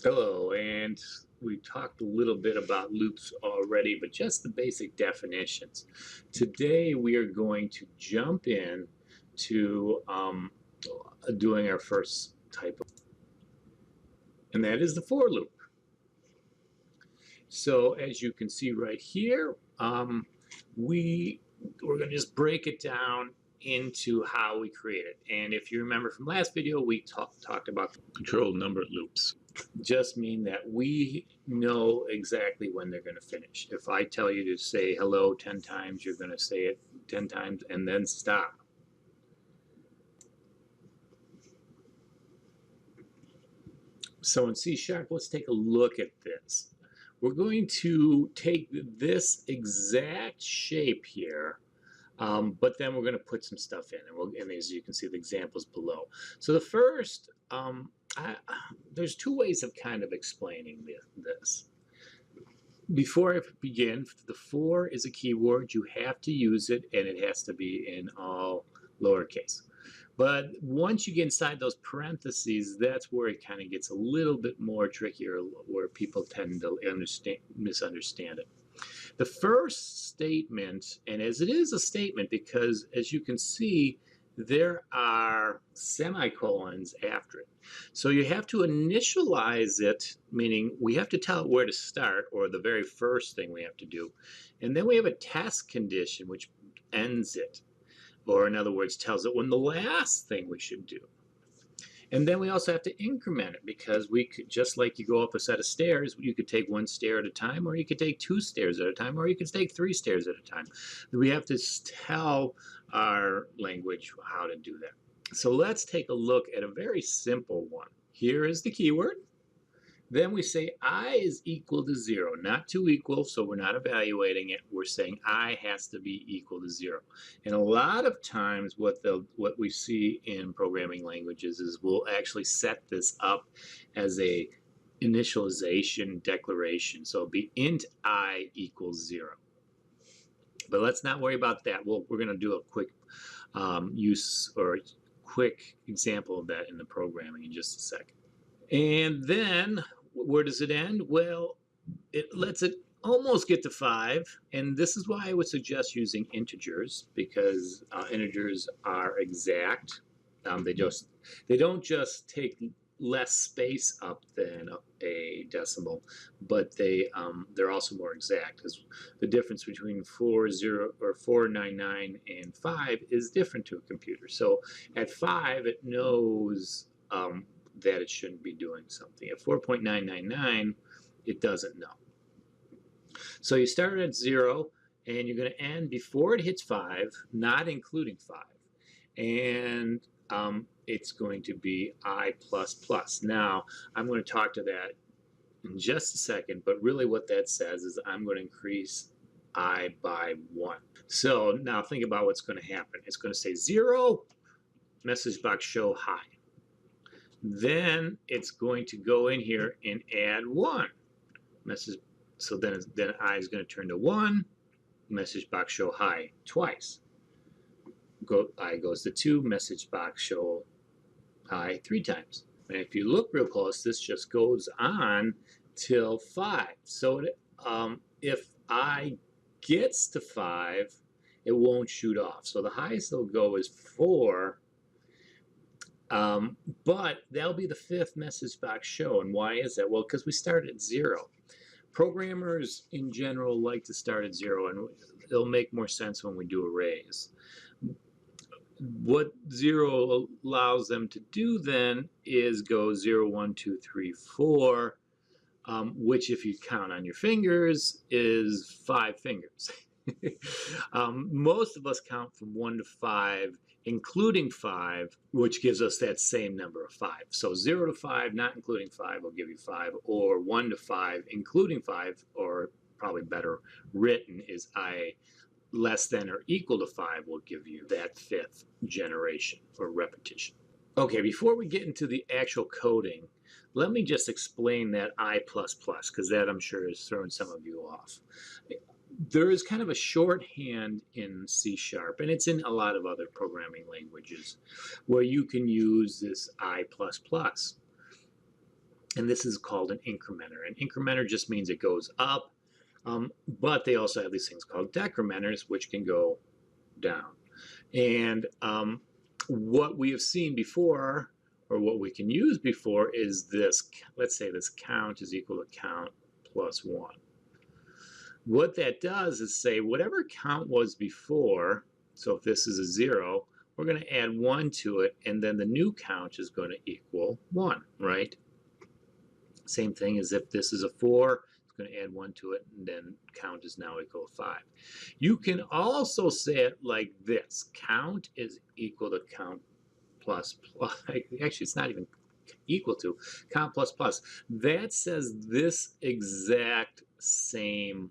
Hello, and we talked a little bit about loops already, but just the basic definitions. Today we are going to jump in to doing our first type of, and that is the for loop. So as you can see right here, we're going to just break it down into how we create it. And if you remember from last video, we talked about control number loops. Just mean that we know exactly when they're going to finish. If I tell you to say hello 10 times, you're going to say it 10 times and then stop. So in C#, let's take a look at this. We're going to take this exact shape here, but then we're going to put some stuff in, and as you can see the examples below. So the first, there's two ways of kind of explaining this. Before I begin, the for is a keyword. You have to use it, and it has to be in all lowercase. But once you get inside those parentheses, that's where it kind of gets a little bit more trickier, where people tend to misunderstand it. The first statement, and as it is a statement because as you can see, there are semicolons after it. So you have to initialize it, meaning we have to tell it where to start, or the very first thing we have to do. And then we have a test condition which ends it, or in other words, tells it when the last thing we should do. And then we also have to increment it, because we could, just like you go up a set of stairs, you could take one stair at a time, or you could take 2 stairs at a time, or you could take 3 stairs at a time. We have to tell our language how to do that. So let's take a look at a very simple one. Here is the keyword. Then we say I is equal to 0, not 2 equal, so we're not evaluating it. We're saying I has to be equal to 0. And a lot of times what we see in programming languages is we'll actually set this up as a initialization declaration. So it'll be int I equals 0. But let's not worry about that. We're going to do a quick use or quick example of that in the programming in just a second. And then, where does it end? Well, it lets it almost get to 5, and this is why I would suggest using integers, because integers are exact. They don't just take less space up than a decimal, but they're also more exact, because the difference between 499 and 5 is different to a computer. So at 5, it knows that it shouldn't be doing something. At 4.999, it doesn't know. So you start at 0, and you're going to end before it hits 5, not including 5. And it's going to be I++. Now, I'm going to talk to that in just a second, but really what that says is I'm going to increase I by 1. So now think about what's going to happen. It's going to say 0, message box show hi. Then it's going to go in here and add 1 message. So then I is going to turn to 1, message box show hi twice. I goes to 2, message box show hi 3 times. And if you look real close, this just goes on till 5. So if I gets to 5, it won't shoot off. So the highest it'll go is 4. But that'll be the 5th message box show. And why is that? Well, because we start at 0. Programmers in general like to start at 0, and it'll make more sense when we do arrays. What 0 allows them to do then is go 0, 1, 2, 3, 4, which if you count on your fingers is 5 fingers. Most of us count from 1 to 5, including 5, which gives us that same number of 5. So 0 to 5, not including 5, will give you 5, or 1 to 5, including 5, or probably better written is I less than or equal to 5 will give you that 5th generation or repetition. Okay, before we get into the actual coding, let me just explain that I++, because that I'm sure is throwing some of you off. There is kind of a shorthand in C#, and it's in a lot of other programming languages, where you can use this I++. and this is called an incrementer. An incrementer just means it goes up, but they also have these things called decrementers, which can go down. And what we have seen before, or what we can use before, is this. Let's say this count is equal to count plus 1. What that does is say whatever count was before, so if this is a 0, we're going to add 1 to it, and then the new count is going to equal 1, right? Same thing as if this is a 4, it's going to add 1 to it, and then count is now equal to 5. You can also say it like this. Count is equal to count plus plus. Actually, it's not even equal to. Count plus plus. That says this exact same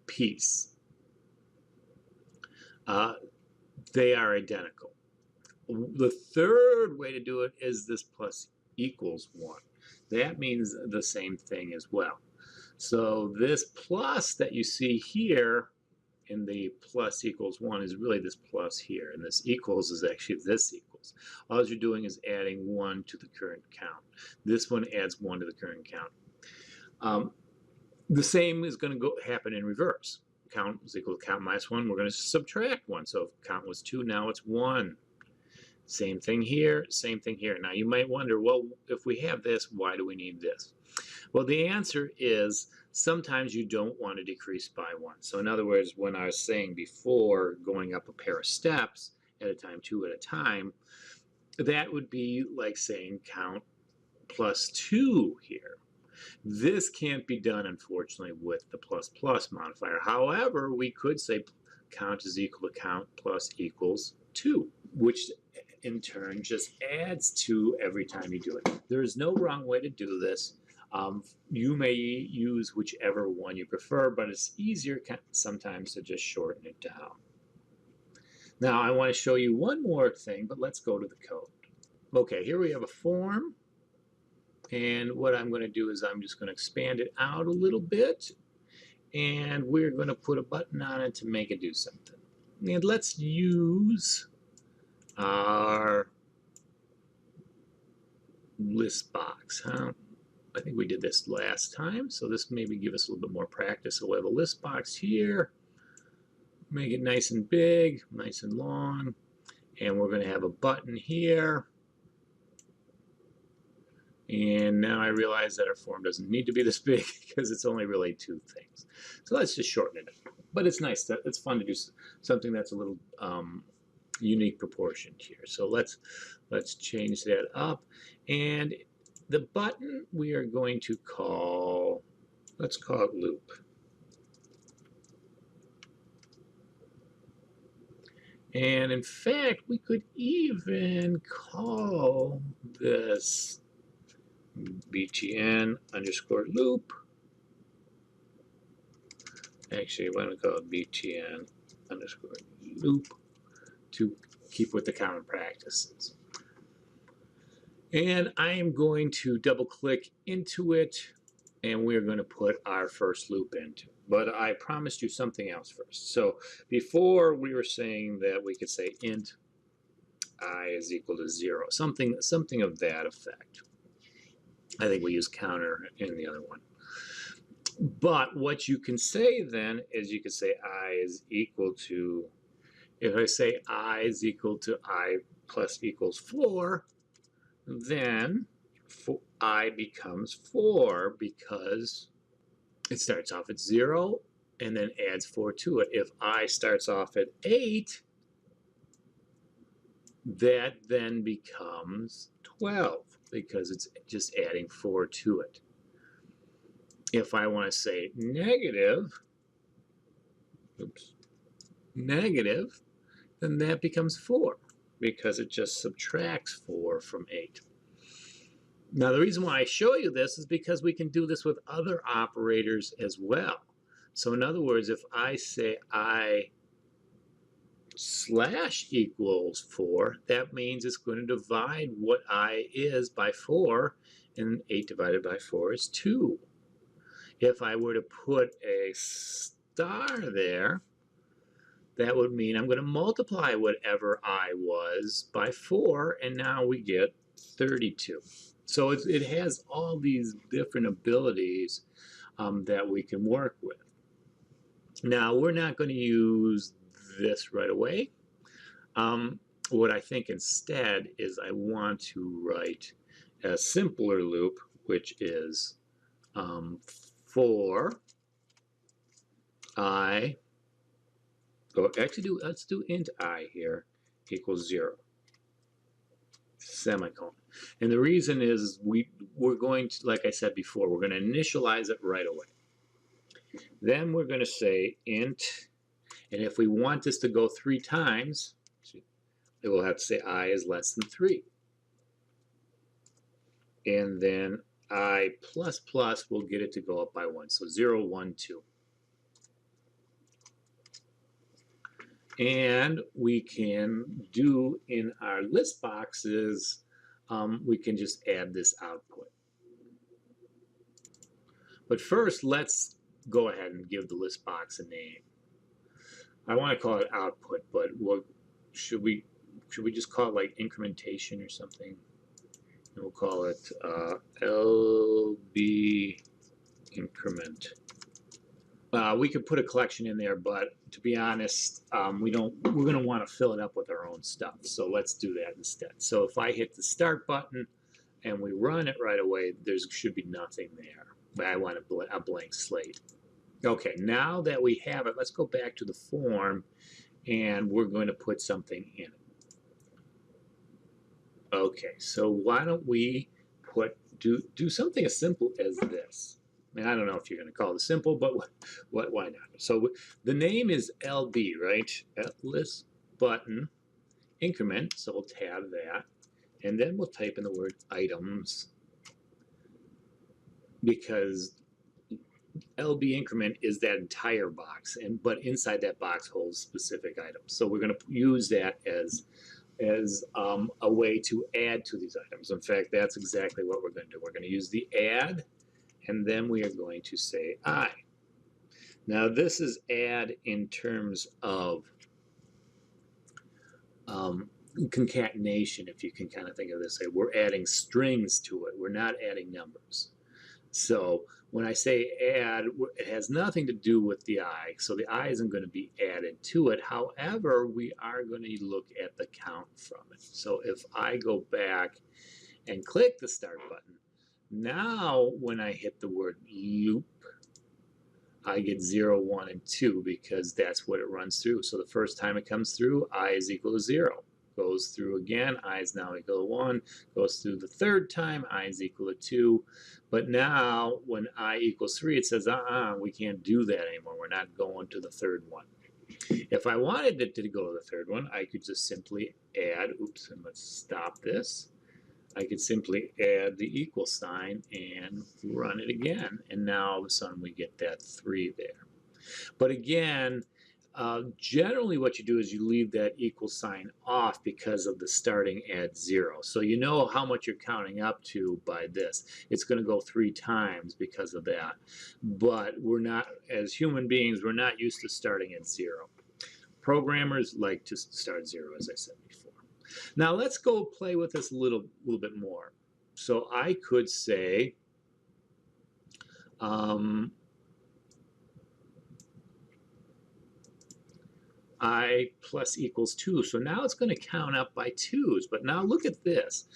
piece. They are identical. The third way to do it is this plus equals 1. That means the same thing as well. So this plus that you see here in the plus equals 1 is really this plus here, and this equals is actually this equals. All you're doing is adding 1 to the current count. This one adds 1 to the current count. The same is going to happen in reverse. Count is equal to count minus 1. We're going to subtract 1. So if count was 2, now it's 1. Same thing here, same thing here. Now you might wonder, well, if we have this, why do we need this? Well, the answer is sometimes you don't want to decrease by 1. So in other words, when I was saying before going up a pair of steps at a time, 2 at a time, that would be like saying count plus 2 here. This can't be done, unfortunately, with the plus plus modifier. However, we could say count is equal to count plus equals 2, which in turn just adds 2 every time you do it. There is no wrong way to do this. You may use whichever one you prefer, but it's easier sometimes to just shorten it down. Now I want to show you one more thing, but let's go to the code. Okay, here we have a form, and what I'm going to do is I'm just going to expand it out a little bit, and we're going to put a button on it to make it do something. And let's use our list box. I think we did this last time, so this maybe give us a little bit more practice. So we have a list box here, make it nice and big, nice and long, and we're going to have a button here. And now I realize that our form doesn't need to be this big because it's only really 2 things. So let's just shorten it. But it's nice, it's fun to do something that's a little unique proportioned here. So let's change that up. And the button we are going to call, let's call it loop. And in fact, we could even call this btn underscore loop. Actually, why don't we call it btn underscore loop to keep with the common practices. And I am going to double click into it, and we're going to put our first loop into it. But I promised you something else first. So before we were saying that we could say int I is equal to 0, something of that effect. I think we use counter in the other one. But what you can say then is you can say I is equal to, if I say I is equal to I plus equals 4, then I becomes 4 because it starts off at 0 and then adds 4 to it. If I starts off at 8, that then becomes 12 because it's just adding 4 to it. If I want to say negative, negative, then that becomes 4 because it just subtracts 4 from 8. Now the reason why I show you this is because we can do this with other operators as well. So in other words, if I say I slash equals 4, that means it's going to divide what I is by 4, and 8 divided by 4 is 2. If I were to put a star there, that would mean I'm going to multiply whatever I was by 4, and now we get 32. So it has all these different abilities that we can work with. Now, we're not going to use this right away. What I think instead is I want to write a simpler loop, which is for I, or actually let's do int I here equals 0, semicolon. And the reason is we're going to, like I said before, we're going to initialize it right away. Then we're going to say int, and if we want this to go 3 times, it will have to say I is less than 3. And then I plus plus will get it to go up by 1. So 0, 1, 2. And we can do in our list boxes, we can just add this output. But first, let's go ahead and give the list box a name. I want to call it output, but should we just call it like incrementation or something? And we'll call it LB increment. We could put a collection in there, but to be honest, we're going to want to fill it up with our own stuff. So let's do that instead. So if I hit the start button and we run it right away, there should be nothing there. But I want a blank slate. Okay, now that we have it, let's go back to the form and we're going to put something in it. Okay, so why don't we do something as simple as this? I mean, I don't know if you're going to call it simple, but why not? So the name is LB, right? List button increment. So we'll tab that, and then we'll type in the word items, because LB increment is that entire box, but inside that box holds specific items. So we're going to use that as a way to add to these items. In fact, that's exactly what we're going to do. We're going to use the add, and then we are going to say I. Now this is add in terms of concatenation, if you can kind of think of this way. We're adding strings to it. We're not adding numbers. So when I say add, it has nothing to do with the I, so the I isn't going to be added to it. However, we are going to look at the count from it. So if I go back and click the start button, now when I hit the word loop, I get 0, 1, and 2 because that's what it runs through. So the first time it comes through, I is equal to 0. Goes through again, I is now equal to 1. Goes through the third time, I is equal to 2. But now, when I equals 3, it says, we can't do that anymore. We're not going to the third one. If I wanted it to go to the third one, I could just simply add, oops, and let's stop this. I could simply add the equal sign and run it again. And now all of a sudden we get that 3 there. But again, generally what you do is you leave that equal sign off because of the starting at 0. So you know how much you're counting up to by this. It's going to go 3 times because of that. But we're not, as human beings, we're not used to starting at 0. Programmers like to start 0, as I said before. Now let's go play with this a little bit more. So I could say, I plus equals 2. So now it's going to count up by 2s. But now look at this,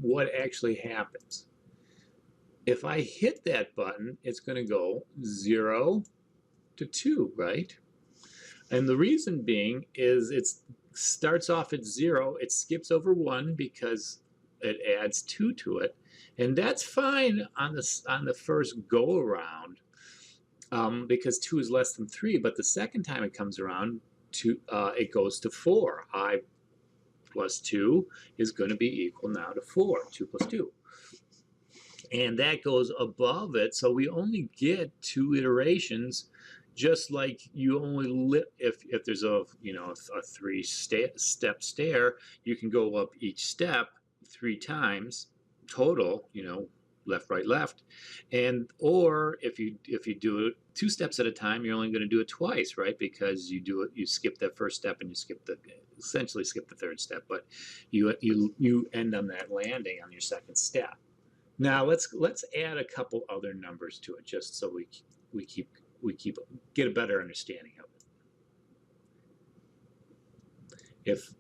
what actually happens. If I hit that button, it's going to go 0 to 2, right? And the reason being is it starts off at 0. It skips over 1 because it adds 2 to it. And that's fine on the first go-around. Because 2 is less than 3, but the second time it comes around, it goes to 4. I plus 2 is going to be equal now to 4, 2 plus 2. And that goes above it, so we only get 2 iterations, just like you only if there's a 3-step stair, you can go up each step 3 times total, left, right, left, or if you do it 2 steps at a time, you're only going to do it twice, right? Because you skip that first step and you skip the essentially skip the third step, but you end on that landing on your second step. Now let's add a couple other numbers to it, just so we get a better understanding of it. If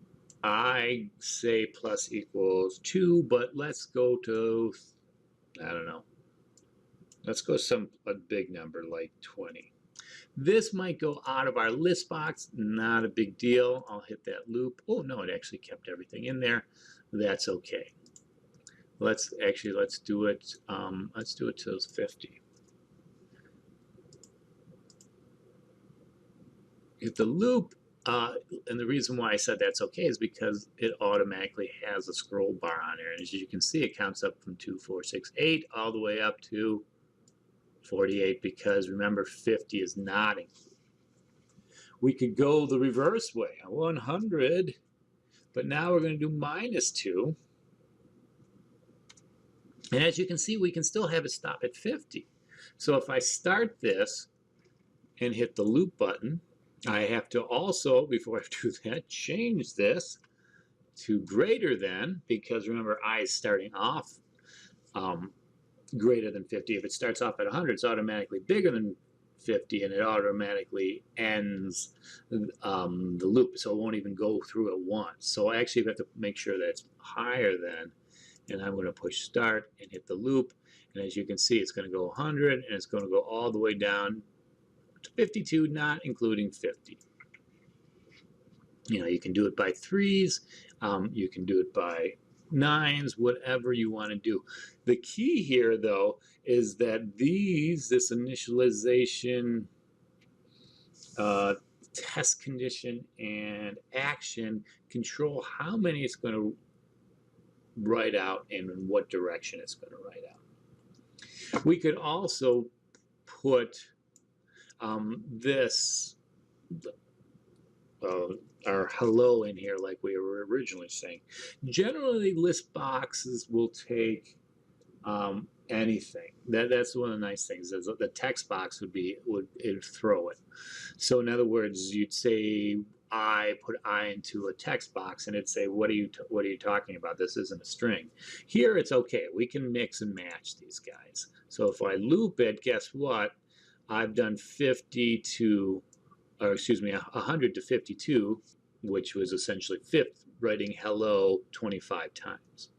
I say plus equals 2, but let's go to, I don't know, let's go a big number like 20. This might go out of our list box, not a big deal. I'll hit that loop. Oh no, it actually kept everything in there. That's okay. Let's do it. Let's do it till 50. Hit the loop. And the reason why I said that's okay is because it automatically has a scroll bar on there. And as you can see, it counts up from 2, 4, 6, 8 all the way up to 48, because remember, 50 is not included. We could go the reverse way, 100, but now we're going to do -2. And as you can see, we can still have it stop at 50. So if I start this and hit the loop button, I have to also, before I do that, change this to greater than, because remember, I is starting off greater than 50. If it starts off at 100, it's automatically bigger than 50, and it automatically ends the loop, so it won't even go through it once. So I actually have to make sure that it's higher than, and I'm going to push start and hit the loop, and as you can see, it's going to go 100, and it's going to go all the way down to 52, not including 50. You know, you can do it by 3s, you can do it by 9s, whatever you want to do. The key here, though, is that this initialization, test condition, and action control how many it's going to write out and in what direction it's going to write out. We could also put our hello in here like we were originally saying. Generally, list boxes will take anything. That's one of the nice things, is the text box would throw it. So in other words, you'd say put I into a text box, and it'd say, what are you talking about? This isn't a string. Here it's okay. We can mix and match these guys. So if I loop it, guess what? I've done 100 to 52, which was essentially fifth, writing hello 25 times.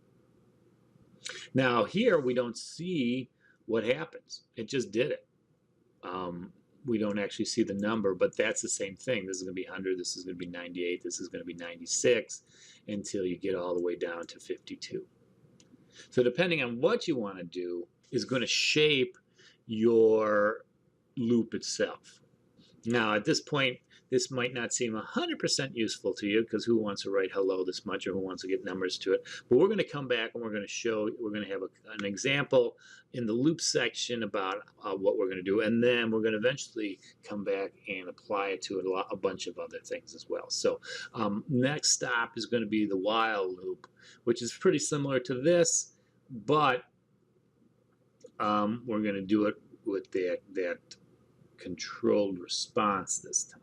Now here we don't see what happens. It just did it. We don't actually see the number, but that's the same thing. This is going to be 100, this is going to be 98, this is going to be 96, until you get all the way down to 52. So depending on what you want to do is going to shape your loop itself. Now at this point, this might not seem 100% useful to you, because who wants to write hello this much, or who wants to get numbers to it? But we're going to come back and we're going to have an example in the loop section about what we're going to do, and then we're going to eventually come back and apply it to a bunch of other things as well. So next stop is going to be the while loop, which is pretty similar to this, but we're going to do it with that controlled response this time.